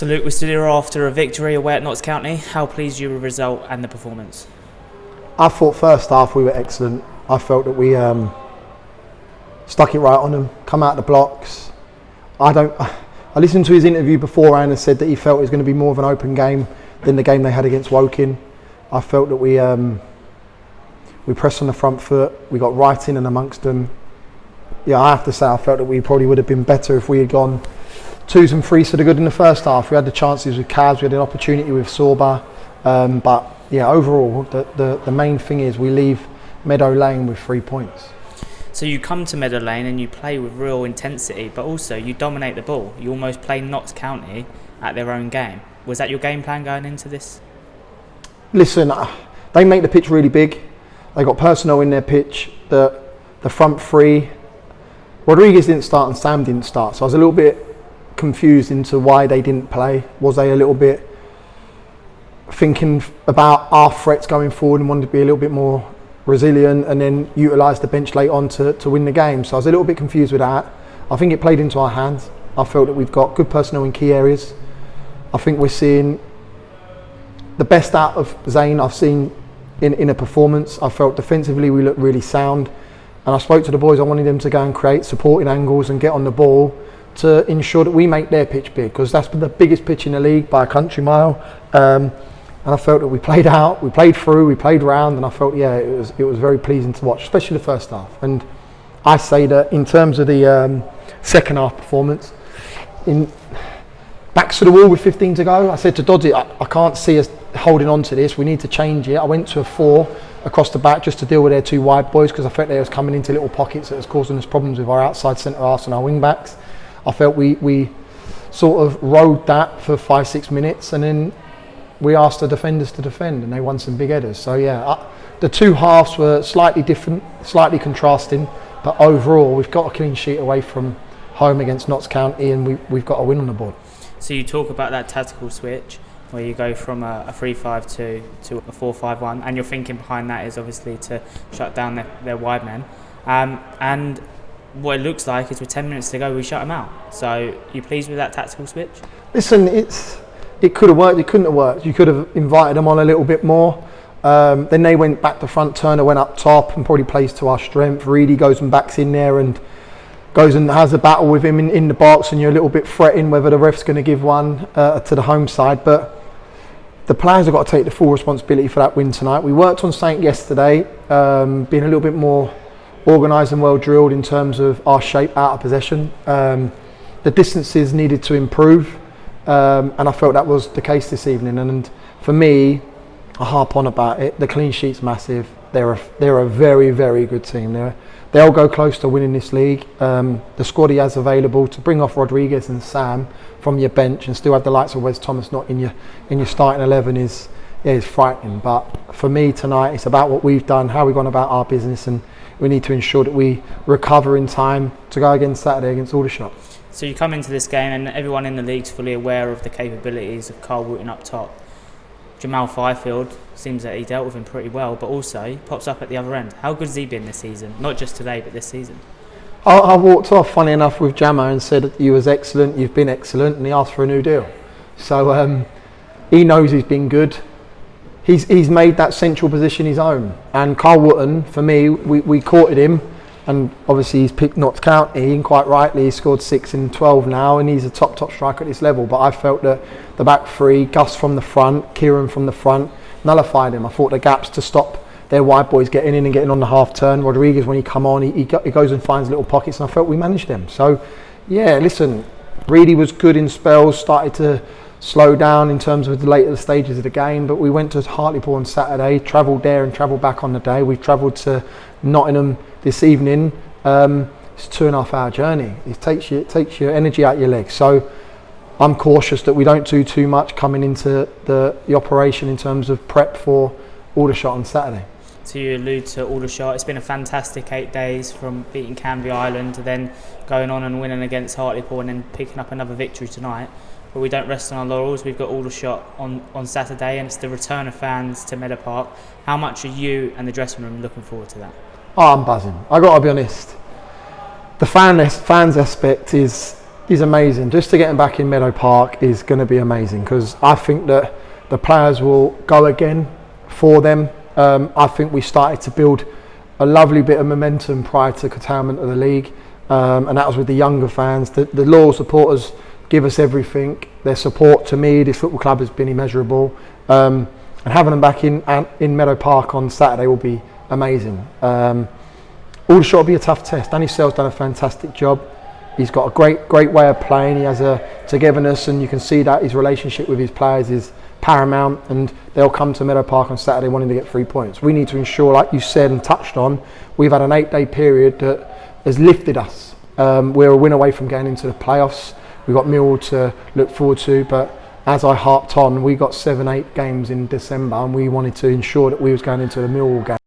So Luke, we're still here after a victory away at Notts County. How pleased you with the result and the performance? I thought first half we were excellent. I felt that we stuck it right on them, come out the blocks. I listened to his interview beforehand and said that he felt it was going to be more of an open game than the game they had against Woking. I felt that we pressed on the front foot, we got right in and amongst them. Yeah, I have to say I felt that we probably would have been better if we had gone 2s and 3s to the good in the first half. We had the chances with Cavs, we had an opportunity with Sorba, but yeah, overall the main thing is we leave Meadow Lane with 3 points. So you come to Meadow Lane and you play with real intensity, but also you dominate the ball. You almost play Notts County at their own game. Was that your game plan going into this? Listen, they make the pitch really big. They got personnel in their pitch. The front three, Rodriguez didn't start and Sam didn't start, so I was a little bit confused into why they didn't play. Was they a little bit thinking about our threats going forward and wanted to be a little bit more resilient and then utilise the bench late on to win the game? So I was a little bit confused with that. I think it played into our hands. I felt that we've got good personnel in key areas. I think we're seeing the best out of Zayn I've seen in a performance. I felt defensively we looked really sound, and I spoke to the boys. I wanted them to go and create supporting angles and get on the ball to ensure that we make their pitch big, because that's the biggest pitch in the league by a country mile. And I felt that we played out, we played through, we played round, and I felt it was very pleasing to watch, especially the first half. And I say that in terms of the second half performance, in backs to the wall with 15 to go, I said to Doddy, I can't see us holding on to this. We need to change it. I went to a 4 across the back just to deal with their 2 wide boys, because I felt they was coming into little pockets that was causing us problems with our outside centre halves and our wing backs. I felt we sort of rode that for 5-6 minutes, and then we asked the defenders to defend, and they won some big headers. So yeah, the 2 halves were slightly different, slightly contrasting, but overall we've got a clean sheet away from home against Notts County, and we've got a win on the board. So you talk about that tactical switch where you go from a 3-5-2 to a 4-5-1, and your thinking behind that is obviously to shut down their wide men. And what it looks like is with 10 minutes to go, we shut them out. So you pleased with that tactical switch? Listen, it could have worked, it couldn't have worked. You could have invited them on a little bit more. Then they went back to front, Turner went up top and probably plays to our strength. Reedy goes and backs in there and goes and has a battle with him in the box, and you're a little bit fretting whether the ref's going to give one to the home side. But the players have got to take the full responsibility for that win tonight. We worked on something yesterday, being a little bit more organised and well drilled in terms of our shape out of possession. The distances needed to improve, and I felt that was the case this evening. And for me, I harp on about it, the clean sheet's massive. They're a very, very good team. They'll go close to winning this league. The squad he has available to bring off Rodriguez and Sam from your bench and still have the likes of Wes Thomas not in your starting 11 is frightening. But for me tonight, it's about what we've done, how we've gone about our business, and we need to ensure that we recover in time to go against Saturday against Aldershot. So you come into this game and everyone in the league's fully aware of the capabilities of Carl Wooten up top. Jamal Fifield seems that he dealt with him pretty well, but also he pops up at the other end. How good has he been this season? Not just today, but this season. I walked off, funny enough, with Jamo and said, "You was excellent, you've been excellent," and he asked for a new deal. So he knows he's been good. He's made that central position his own. And Carl Wooten, for me, we courted him, and obviously he's picked Notts County, and quite rightly he scored 6 in 12 now, and he's a top striker at this level. But I felt that the back three, Gus from the front, Kieran from the front, nullified him. I thought the gaps to stop their wide boys getting in and getting on the half turn. Rodriguez, when he come on, he goes and finds little pockets, and I felt we managed them. So yeah, listen, Reedy was good in spells, started to slow down in terms of the later stages of the game, but we went to Hartlepool on Saturday, travelled there and travelled back on the day. We've travelled to Nottingham this evening. It's a 2.5 hour journey. It takes your energy out your legs. So I'm cautious that we don't do too much coming into the operation in terms of prep for Aldershot on Saturday. So you allude to Aldershot. It's been a fantastic 8 days from beating Canvey Island to then going on and winning against Hartlepool and then picking up another victory tonight. But we don't rest on our laurels. We've got Aldershot on Saturday, and it's the return of fans to Meadow Park. How much are you and the dressing room looking forward to that? Oh, I'm buzzing. I got to be honest. The fans aspect is is amazing. Just to get them back in Meadow Park is going to be amazing, because I think that the players will go again for them. I think we started to build a lovely bit of momentum prior to curtailment of the league, and that was with the younger fans. The loyal supporters give us everything. Their support to me, this football club, has been immeasurable, and having them back in Meadow Park on Saturday will be amazing. Aldershot will be a tough test. Danny Sell's done a fantastic job. He's got a great way of playing. He has a togetherness, and you can see that his relationship with his players is paramount, and they'll come to Meadow Park on Saturday wanting to get 3 points. We need to ensure, like you said and touched on, we've had an 8-day period that has lifted us. We're a win away from getting into the playoffs. We've got Millwall to look forward to, but as I harped on, we got 7-8 games in December, and we wanted to ensure that we was going into the Millwall game